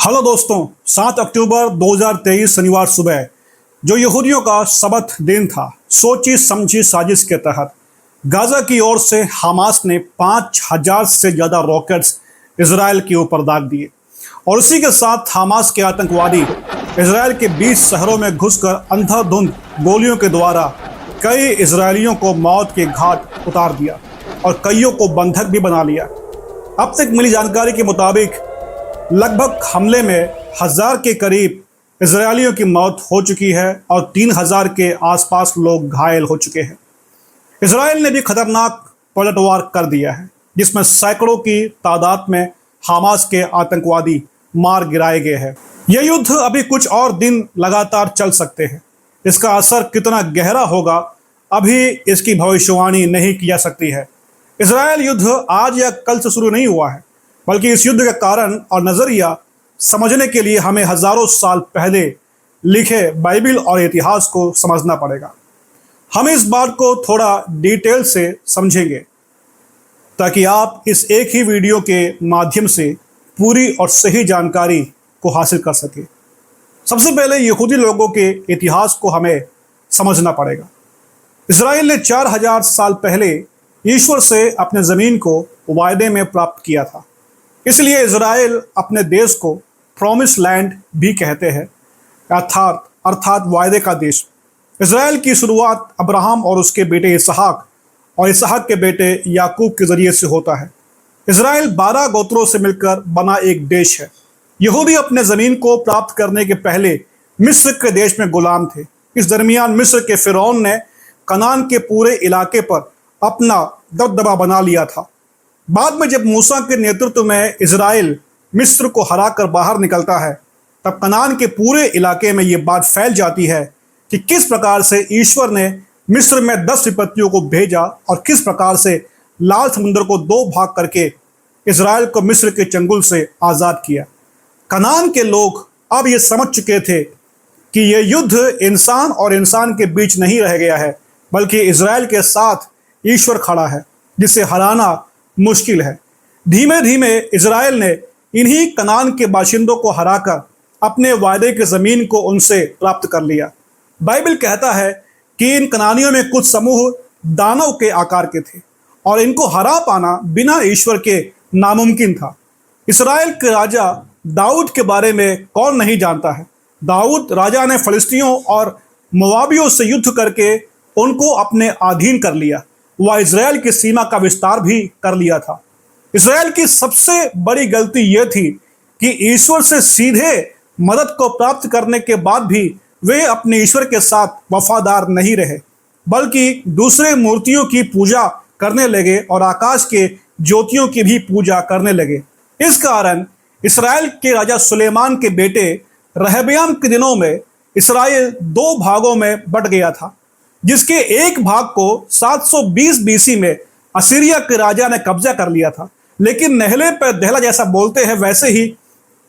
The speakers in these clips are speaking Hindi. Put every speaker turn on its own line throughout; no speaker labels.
हेलो दोस्तों, 7 अक्टूबर 2023 शनिवार सुबह जो यहूदियों का सबत दिन था, सोची समझी साजिश के तहत गाजा की ओर से हमास ने 5,000 से ज़्यादा रॉकेट्स इसराइल के ऊपर दाग दिए और उसी के साथ हमास के आतंकवादी इसराइल के 20 शहरों में घुसकर अंधाधुंध गोलियों के द्वारा कई इसराइलियों को मौत के घाट उतार दिया और कईयों को बंधक भी बना लिया। अब तक मिली जानकारी के मुताबिक लगभग हमले में 1,000 के करीब इजरायलियों की मौत हो चुकी है और 3,000 के आसपास लोग घायल हो चुके हैं। इजराइल ने भी खतरनाक पलटवार कर दिया है, जिसमें सैकड़ों की तादाद में हमास के आतंकवादी मार गिराए गए हैं। यह युद्ध अभी कुछ और दिन लगातार चल सकते हैं। इसका असर कितना गहरा होगा, अभी इसकी भविष्यवाणी नहीं की जा सकती है। इजरायल युद्ध आज या कल से शुरू नहीं हुआ है, बल्कि इस युद्ध का कारण और नजरिया समझने के लिए हमें हजारों साल पहले लिखे बाइबिल और इतिहास को समझना पड़ेगा। हम इस बात को थोड़ा डिटेल से समझेंगे ताकि आप इस एक ही वीडियो के माध्यम से पूरी और सही जानकारी को हासिल कर सके। सबसे पहले यहूदी लोगों के इतिहास को हमें समझना पड़ेगा। इजराइल ने 4,000 साल पहले ईश्वर से अपने ज़मीन को वायदे में प्राप्त किया था, इसलिए इजराइल अपने देश को प्रॉमिस लैंड भी कहते हैं, अर्थात वायदे का देश। इजराइल की शुरुआत अब्राहम और उसके बेटे इसहाक और इसहाक के बेटे याकूब के जरिए से होता है। इजराइल 12 गोत्रों से मिलकर बना एक देश है। यहूदी अपने ज़मीन को प्राप्त करने के पहले मिस्र के देश में गुलाम थे। इस दरमियान मिस्र के फिरौन ने कनान के पूरे इलाके पर अपना दबदबा बना लिया था। बाद में जब मूसा के नेतृत्व में इजराइल मिस्र को हराकर बाहर निकलता है, तब कनान के पूरे इलाके में ये बात फैल जाती है कि किस प्रकार से ईश्वर ने मिस्र में 10 विपत्तियों को भेजा और किस प्रकार से लाल समुद्र को 2 भाग करके इजराइल को मिस्र के चंगुल से आज़ाद किया। कनान के लोग अब ये समझ चुके थे कि यह युद्ध इंसान और इंसान के बीच नहीं रह गया है, बल्कि इजराइल के साथ ईश्वर खड़ा है, जिसे हराना मुश्किल है। धीमे धीमे इजराइल ने इन्हीं कनान के बाशिंदों को हराकर अपने वायदे की ज़मीन को उनसे प्राप्त कर लिया। बाइबल कहता है कि इन कनानियों में कुछ समूह दानव के आकार के थे और इनको हरा पाना बिना ईश्वर के नामुमकिन था। इस्राएल के राजा दाऊद के बारे में कौन नहीं जानता है। दाऊद राजा ने फलिस्तियों और मोआबियों से युद्ध करके उनको अपने अधीन कर लिया। वह इजराइल की सीमा का विस्तार भी कर लिया था। इजराइल की सबसे बड़ी गलती यह थी कि ईश्वर से सीधे मदद को प्राप्त करने के बाद भी वे अपने ईश्वर के साथ वफादार नहीं रहे, बल्कि दूसरे मूर्तियों की पूजा करने लगे और आकाश के ज्योतियों की भी पूजा करने लगे। इस कारण इस्राएल के राजा सुलेमान के बेटे रहब्याम के दिनों में इस्राएल 2 भागों में बट गया था, जिसके एक भाग को 720 बीसी में असीरिया के राजा ने कब्जा कर लिया था। लेकिन नहले पर दहला जैसा बोलते हैं, वैसे ही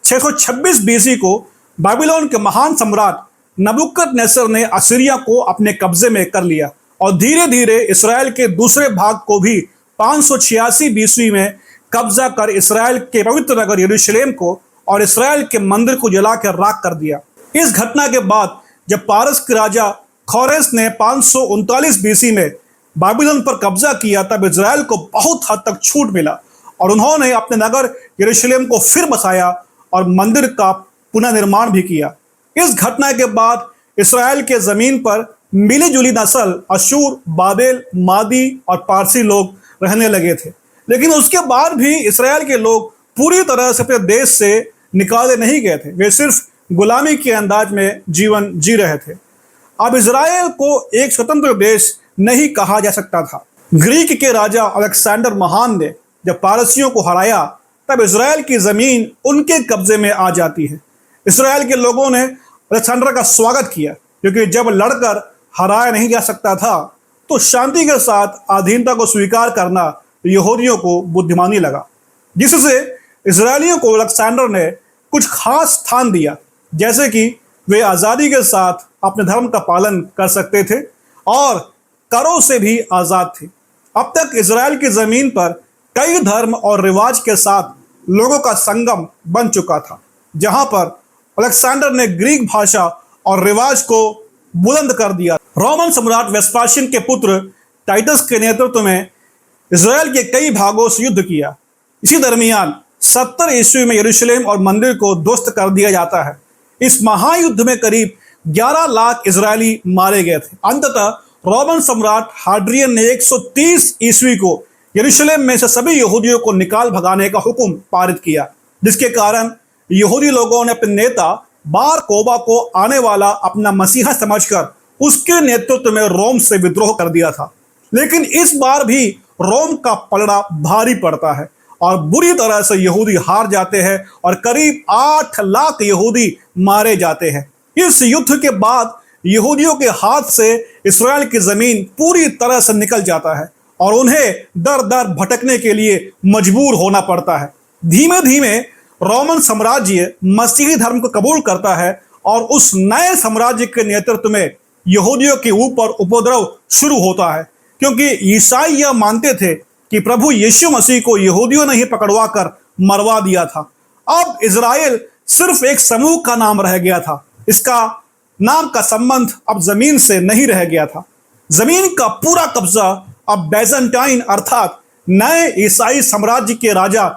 626 बीसी को बाबिलोन के महान सम्राट नबूकदनेस्सर ने असीरिया को अपने कब्जे में कर लिया और धीरे धीरे इस्राएल के दूसरे भाग को भी 586 बीसी में कब्जा कर इस्राएल के पवित्र नगर यरूशलेम को और इस्राएल के मंदिर को जलाकर राख कर दिया। इस घटना के बाद जब पारस के राजा खोरेस ने 539 बीसी में बाबिलोन पर कब्जा किया, तब इजराइल को बहुत हद तक छूट मिला और उन्होंने अपने नगर यरूशलेम को फिर बसाया और मंदिर का पुनर्निर्माण भी किया। इस घटना के बाद इस्राएल के ज़मीन पर मिली जुली नस्ल अशूर, बाबेल, मादी और पारसी लोग रहने लगे थे। लेकिन उसके बाद भी इस्राएल के लोग पूरी तरह से अपने देश से निकाले नहीं गए थे। वे सिर्फ गुलामी के अंदाज में जीवन जी रहे थे। अब इजराइल को एक स्वतंत्र देश नहीं कहा जा सकता था। ग्रीक के राजा अलेक्जेंडर महान ने जब पारसियों को हराया, तब इजराइल की ज़मीन उनके कब्जे में आ जाती है। इजराइल के लोगों ने अलेक्जेंडर का स्वागत किया, क्योंकि जब लड़कर हराया नहीं जा सकता था तो शांति के साथ अधीनता को स्वीकार करना यहूदियों को बुद्धिमानी लगा, जिससे इजरायलियों को अलेक्जेंडर ने कुछ खास स्थान दिया, जैसे कि वे आज़ादी के साथ अपने धर्म का पालन कर सकते थे और करों से भी आज़ाद थे। अब तक इजराइल की ज़मीन पर कई धर्म और रिवाज के साथ लोगों का संगम बन चुका था, जहां पर अलेक्जेंडर ने ग्रीक भाषा और रिवाज को बुलंद कर दिया। रोमन सम्राट वेस्पाशियन के पुत्र टाइटस के नेतृत्व में इजराइल के कई भागों से युद्ध किया। इसी दरमियान 70 ईस्वी में यरूशलेम और मंदिर को ध्वस्त कर दिया जाता है। इस महायुद्ध में करीब 11 लाख इजरायली मारे गए थे। अंततः रोमन सम्राट हाड्रियन ने 130 ईस्वी को यरूशलेम में से सभी यहूदियों को निकाल भगाने का हुक्म पारित किया, जिसके कारण यहूदी लोगों ने अपने नेता बार कोबा को आने वाला अपना मसीहा समझकर उसके नेतृत्व में रोम से विद्रोह कर दिया था। लेकिन इस बार भी रोम का पलड़ा भारी पड़ता है और बुरी तरह से यहूदी हार जाते हैं और करीब 8 लाख यहूदी मारे जाते हैं। इस युद्ध के बाद यहूदियों के हाथ से इस्राएल की जमीन पूरी तरह से निकल जाता है और उन्हें दर दर भटकने के लिए मजबूर होना पड़ता है। धीमे धीमे रोमन साम्राज्य मसीही धर्म को कबूल करता है और उस नए साम्राज्य के नेतृत्व में यहूदियों के ऊपर उपद्रव शुरू होता है, क्योंकि ईसाई यह मानते थे कि प्रभु यीशु मसीह को यहूदियों ने ही पकड़वा कर मरवा दिया था। अब इजराइल सिर्फ एक समूह का नाम रह गया था। इसका नाम का संबंध अब जमीन से नहीं रह गया था। जमीन का पूरा कब्जा अब बैजेंटाइन अर्थात नए ईसाई साम्राज्य के राजा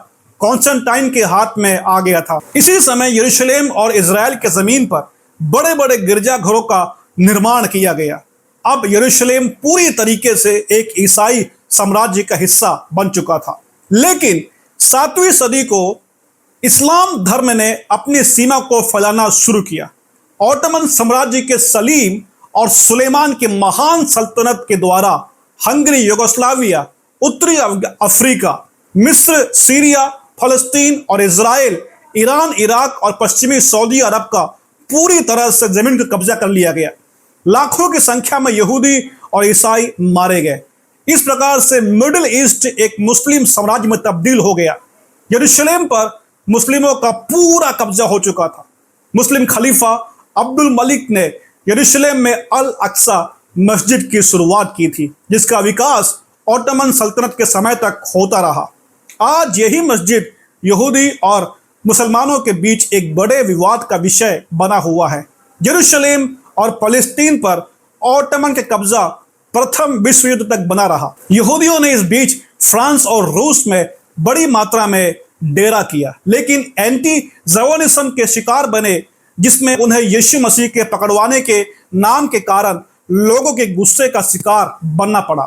कॉन्स्टेंटाइन के हाथ में आ गया था। इसी समय यरूशलेम और इजराइल के जमीन पर बड़े बड़े गिरजाघरों का निर्माण किया गया। अब यरूशलेम पूरी तरीके से एक ईसाई साम्राज्य का हिस्सा बन चुका था। लेकिन 7वीं सदी को इस्लाम धर्म ने अपनी सीमा को फैलाना शुरू किया। ऑटोमन साम्राज्य के सलीम और सुलेमान के महान सल्तनत के द्वारा हंगरी, यूगोस्लाविया, उत्तरी अफ्रीका, मिस्र, सीरिया, फलस्तीन और इजराइल, ईरान, इराक और पश्चिमी सऊदी अरब का पूरी तरह से जमीन का कब्जा कर लिया गया। लाखों की संख्या में यहूदी और ईसाई मारे गए। इस प्रकार से मिडिल ईस्ट एक मुस्लिम साम्राज्य में तब्दील हो गया। यरूशलेम पर मुस्लिमों का पूरा कब्जा हो चुका था। मुस्लिम खलीफा अब्दुल मलिक ने यरूशलेम में अल अक्सा मस्जिद की शुरुआत की थी, जिसका विकास ऑटोमन सल्तनत के समय तक होता रहा। आज यही मस्जिद यहूदी और मुसलमानों के बीच एक बड़े विवाद का विषय बना हुआ है। यरूशलेम और फलस्तीन पर ऑटोमन के कब्जा प्रथम विश्व युद्ध तक बना रहा। यहूदियों ने इस बीच फ्रांस और रूस में बड़ी मात्रा में डेरा किया, लेकिन एंटी ज़ायोनिज्म के शिकार बने, जिसमें उन्हें यीशु मसीह के पकड़वाने के नाम के कारण लोगों के गुस्से का शिकार बनना पड़ा।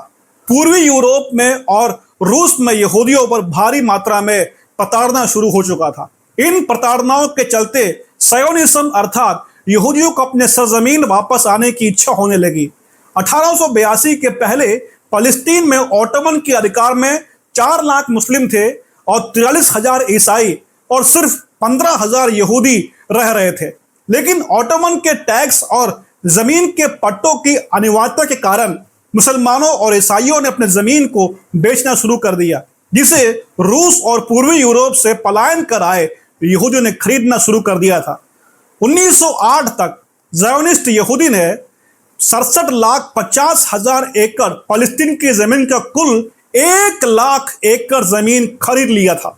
पूर्वी यूरोप में और रूस में यहूदियों पर भारी मात्रा में प्रताड़ना शुरू हो चुका था। इन प्रताड़नाओं के चलते ज़ायोनिज्म अर्थात यहूदियों को अपने सरजमीन वापस आने की इच्छा होने लगी। 1882 के पहले फलस्तीन में ऑटोमन के अधिकार में 4 लाख मुस्लिम थे और 43,000 ईसाई और सिर्फ 15,000 यहूदी रह रहे थे। लेकिन ऑटोमन के टैक्स और जमीन के पट्टों की अनिवार्यता के कारण मुसलमानों और ईसाइयों ने अपने जमीन को बेचना शुरू कर दिया, जिसे रूस और पूर्वी यूरोप से पलायन कर आए यहूदियों ने खरीदना शुरू कर दिया था। 1908 तक ज़ायोनिस्ट यहूदी ने 67,50,000 एकड़ फलस्तीन की जमीन का कुल 1 लाख एकड़ जमीन खरीद लिया था।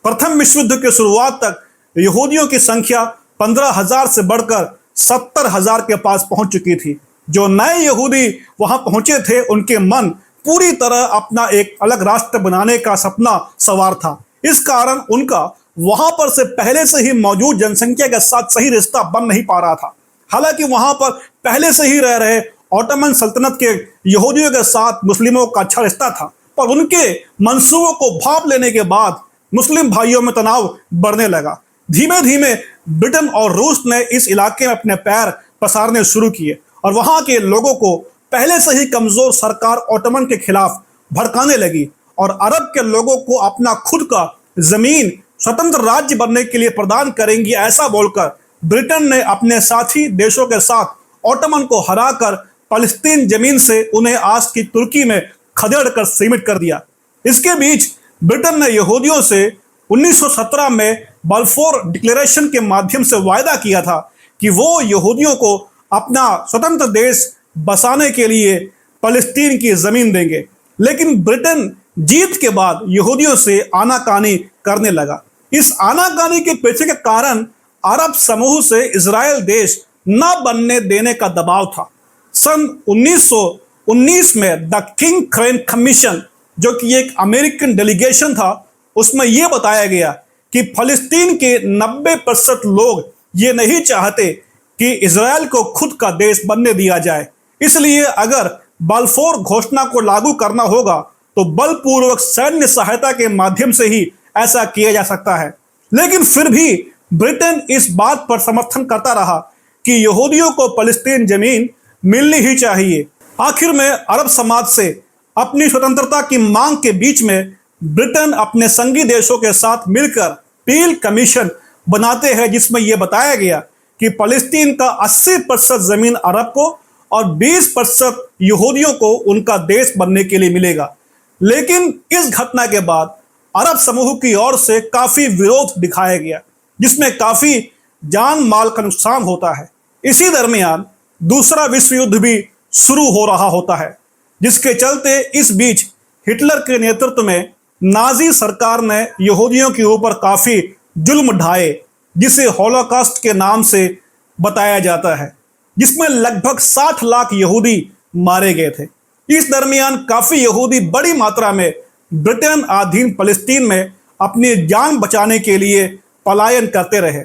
प्रथम विश्व युद्ध की शुरुआत तक यहूदियों की संख्या 15,000 से बढ़कर 70,000 के पास पहुंच चुकी थी। जो नए यहूदी वहां पहुंचे थे, उनके मन पूरी तरह अपना एक अलग राष्ट्र बनाने का सपना सवार था। इस कारण उनका वहां पर से पहले से ही मौजूद जनसंख्या के साथ सही रिश्ता बन नहीं पा रहा था। हालांकि वहां पर पहले से ही रह रहे ऑटोमन सल्तनत के यहूदियों के साथ मुस्लिमों का अच्छा रिश्ता था, पर उनके मंसूबों को भांप लेने के बाद मुस्लिम भाइयों में तनाव बढ़ने लगा। धीमे धीमे ब्रिटेन और रूस ने इस इलाके में अपने पैर पसारने शुरू किए और वहां के लोगों को पहले से ही कमजोर सरकार ऑटोमन के खिलाफ भड़काने लगी और अरब के लोगों को अपना खुद का जमीन स्वतंत्र राज्य बनने के लिए प्रदान करेंगी, ऐसा बोलकर ब्रिटेन ने अपने साथी देशों के साथ ऑटोमन को हराकर फलस्तीन जमीन से उन्हें आज की तुर्की में खदेड़ कर सीमित कर दिया। इसके बीच ब्रिटेन ने यहूदियों से 1917 में बल्फोर डिक्लेरेशन के माध्यम से वायदा किया था कि वो यहूदियों को अपना स्वतंत्र देश बसाने के लिए फलस्तीन की जमीन देंगे। लेकिन ब्रिटेन जीत के बाद यहूदियों से आनाकानी करने लगा। इस आनाकानी के पीछे का कारण अरब समूह से इजराइल देश न बनने देने का दबाव था। सन 1919 में द किंग क्रेन कमीशन, जो कि एक अमेरिकन डेलीगेशन था, उसमें यह बताया गया कि फलस्तीन के 90% लोग ये नहीं चाहते कि इजराइल को खुद का देश बनने दिया जाए। इसलिए अगर बलफोर घोषणा को लागू करना होगा तो बलपूर्वक सैन्य सहायता के माध्यम से ही ऐसा किया जा सकता है। लेकिन फिर भी ब्रिटेन इस बात पर समर्थन करता रहा कि यहूदियों को फलस्तीन जमीन मिलनी ही चाहिए। आखिर में अरब समाज से अपनी स्वतंत्रता की मांग के बीच में ब्रिटेन अपने संगी देशों के साथ मिलकर पील कमीशन बनाते हैं, जिसमें यह बताया गया कि फलस्तीन का 80% जमीन अरब को और 20% यहूदियों को उनका देश बनने के लिए मिलेगा। लेकिन इस घटना के बाद अरब समूह की ओर से काफी विरोध दिखाया गया, जिसमें काफी जान माल का नुकसान होता है। इसी दरमियान दूसरा विश्व युद्ध भी शुरू हो रहा होता है, जिसके चलते इस बीच हिटलर के नेतृत्व में नाजी सरकार ने यहूदियों के ऊपर काफी जुल्म ढाए, जिसे हॉलोकॉस्ट के नाम से बताया जाता है, जिसमें लगभग 60 लाख यहूदी मारे गए थे। इस दरमियान काफी यहूदी बड़ी मात्रा में ब्रिटेन अधीन फलस्तीन में अपनी जान बचाने के लिए पलायन करते रहे।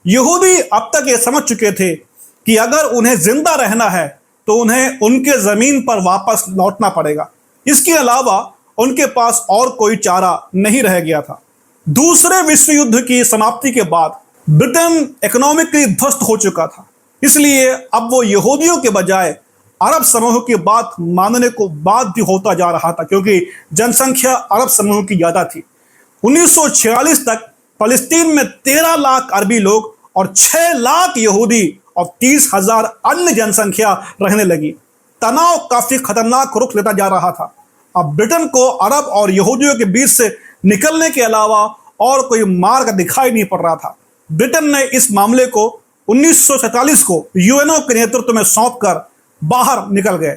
यहूदी अब तक ये समझ चुके थे कि अगर उन्हें जिंदा रहना है तो उन्हें उनके जमीन पर वापस लौटना पड़ेगा। इसके अलावा उनके पास और कोई चारा नहीं रह गया था। दूसरे विश्व युद्ध की समाप्ति के बाद ब्रिटेन इकोनॉमिकली ध्वस्त हो चुका था, इसलिए अब वो यहूदियों के बजाय अरब समूह की बात मानने को बाध्य होता जा रहा था, क्योंकि जनसंख्या अरब समूह की ज्यादा थी। 1946 तक फलस्तीन में 13 लाख अरबी लोग और 6 लाख यहूदी और 30,000 अन्य जनसंख्या रहने लगी। तनाव काफी खतरनाक रुख लेता जा रहा था। अब ब्रिटेन को अरब और यहूदियों के बीच से निकलने के अलावा और कोई मार्ग दिखाई नहीं पड़ रहा था। ब्रिटेन ने इस मामले को 1947 को यूएनओ के नेतृत्व में सौंपकर बाहर निकल गए।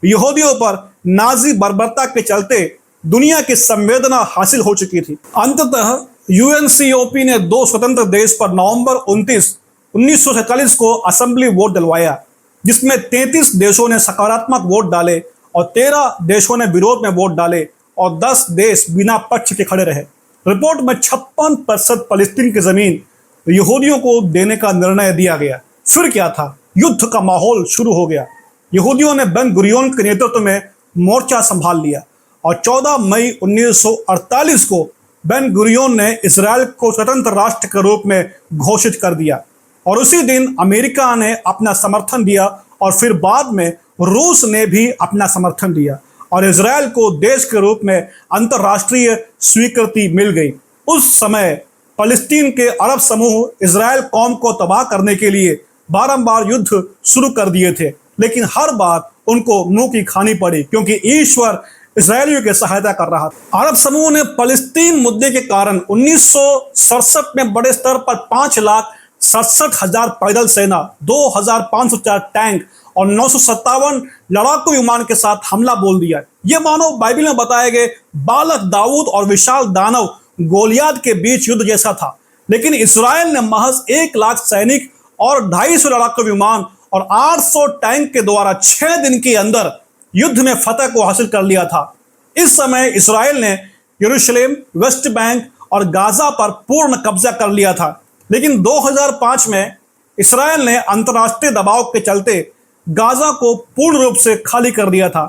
यहूदियों पर नाजी बर्बरता के चलते दुनिया की संवेदना हासिल हो चुकी थी। अंततः यूएनसीओपी ने 2 स्वतंत्र देश पर नवंबर 29, 1947 को असेंबली वोट दिलवाया, जिसमें 33 देशों ने सकारात्मक वोट डाले और 13 देशों ने विरोध में वोट डाले और 10 देश बिना पक्ष के खड़े रहे। रिपोर्ट में 56% फलस्तीन की जमीन यहूदियों को देने का निर्णय दिया गया। फिर क्या था? युद्ध का माहौल शुरू हो गया। यहूदियों ने बेन गुरियोन के नेतृत्व में मोर्चा संभाल लिया और 14 मई 1948 को बेन गुरियोन ने इजराइल को स्वतंत्र राष्ट्र के रूप में घोषित कर दिया और उसी दिन अमेरिका ने अपना समर्थन दिया और फिर बाद में रूस ने भी अपना समर्थन दिया और इजराइल को देश के रूप में अंतर्राष्ट्रीय स्वीकृति मिल गई। उस समय फलस्तीन के अरब समूह इजराइल कौम को तबाह करने के लिए बारंबार युद्ध शुरू कर दिए थे, लेकिन हर बार उनको मुंह की खानी पड़ी, क्योंकि ईश्वर इजरायलियों की सहायता कर रहा था। अरब समूह ने फलस्तीन मुद्दे के कारण 1967 में बड़े स्तर पर 5,67,000 पैदल सेना, 2,504 टैंक और 957 लड़ाकू विमान के साथ हमला बोल दिया। ये मानो बाइबल में बताए गए बालक दाऊद और विशाल दानव गोलियाद के बीच युद्ध जैसा था। लेकिन इस्राएल ने महज 1 लाख सैनिक और 250 लड़ाकू विमान और 800 टैंक के द्वारा 6 दिन के अंदर युद्ध में फतह को हासिल कर लिया था। इस समय इस्राएल ने यरूशलेम, वेस्ट बैंक और गाजा पर पूर्ण कब्जा कर लिया था। लेकिन 2005 में इस्राएल ने अंतर्राष्ट्रीय दबाव के चलते गाजा को पूर्ण रूप से खाली कर दिया था।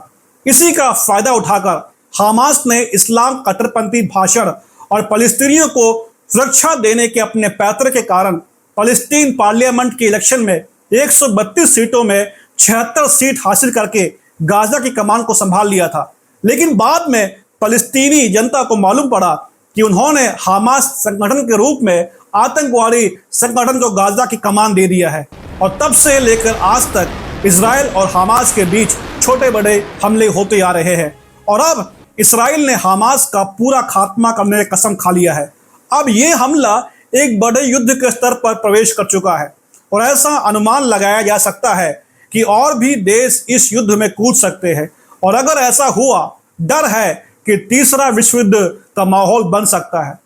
इसी का फायदा उठाकर हमास ने इस्लाम कट्टरपंथी भाषण और फलस्तीनियों को सुरक्षा देने के अपने पैतरे के कारण फलस्तीन पार्लियामेंट के इलेक्शन में 132 सीटों में 76 सीट हासिल करके गाजा की कमान को संभाल लिया था। लेकिन बाद में फलस्तीनी जनता को मालूम पड़ा कि उन्होंने हमास संगठन के रूप में आतंकवादी संगठन को गाजा की कमान दे दिया है और तब से लेकर आज तक इजराइल और हमास के बीच छोटे बड़े हमले होते आ रहे हैं और अब इस्राएल ने हमास का पूरा खात्मा करने की कसम खा लिया है। अब ये हमला एक बड़े युद्ध के स्तर पर प्रवेश कर चुका है और ऐसा अनुमान लगाया जा सकता है कि और भी देश इस युद्ध में कूद सकते हैं और अगर ऐसा हुआ, डर है कि तीसरा विश्व युद्ध का माहौल बन सकता है,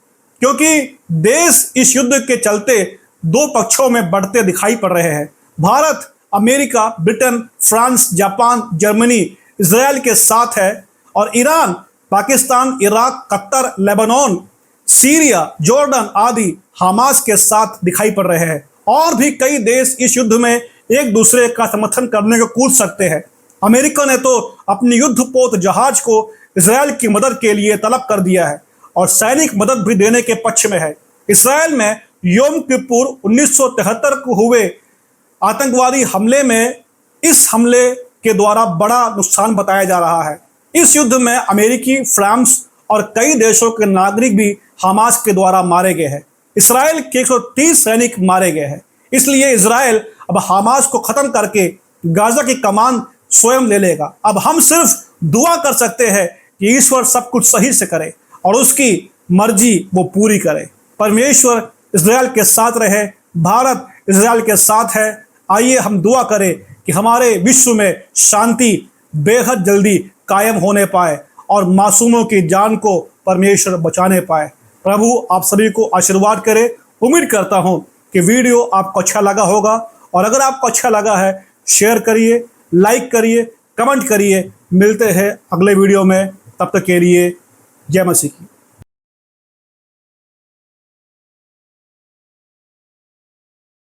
क्योंकि देश इस युद्ध के चलते दो पक्षों में बढ़ते दिखाई पड़ रहे हैं। Bharat America, Britain, France, Japan, Germany Israel के साथ है और Iran, Pakistan, Iraq, Qatar, Lebanon, Syria, Jordan आदि हमास के साथ दिखाई पड़ रहे हैं। और भी कई देश इस युद्ध में एक दूसरे का समर्थन करने को कूद सकते हैं। अमेरिका ने तो अपनी युद्धपोत जहाज को इजराइल की मदद के लिए तलब कर दिया है और सैनिक मदद भी देने के पक्ष में है। इसराइल में योम किपुर 1973 को हुए आतंकवादी हमले में इस हमले के द्वारा बड़ा नुकसान बताया जा रहा है। इस युद्ध में अमेरिकी, फ्रांस और कई देशों के नागरिक भी हमास के द्वारा मारे गए हैं। इसराइल के 130 सैनिक मारे गए हैं। इसलिए इसराइल अब हमास को खत्म करके गाजा की कमान स्वयं ले लेगा। अब हम सिर्फ दुआ कर सकते हैं कि ईश्वर सब कुछ सही से करे और उसकी मर्जी वो पूरी करे। परमेश्वर इजराइल के साथ रहे, भारत इजराइल के साथ है। आइए हम दुआ करें कि हमारे विश्व में शांति बेहद जल्दी कायम होने पाए और मासूमों की जान को परमेश्वर बचाने पाए। प्रभु आप सभी को आशीर्वाद करे। उम्मीद करता हूं कि वीडियो आपको अच्छा लगा होगा और अगर आपको अच्छा लगा है शेयर करिए, लाइक करिए, कमेंट करिए। मिलते हैं अगले वीडियो में, तब तक के लिए जय मसीह की।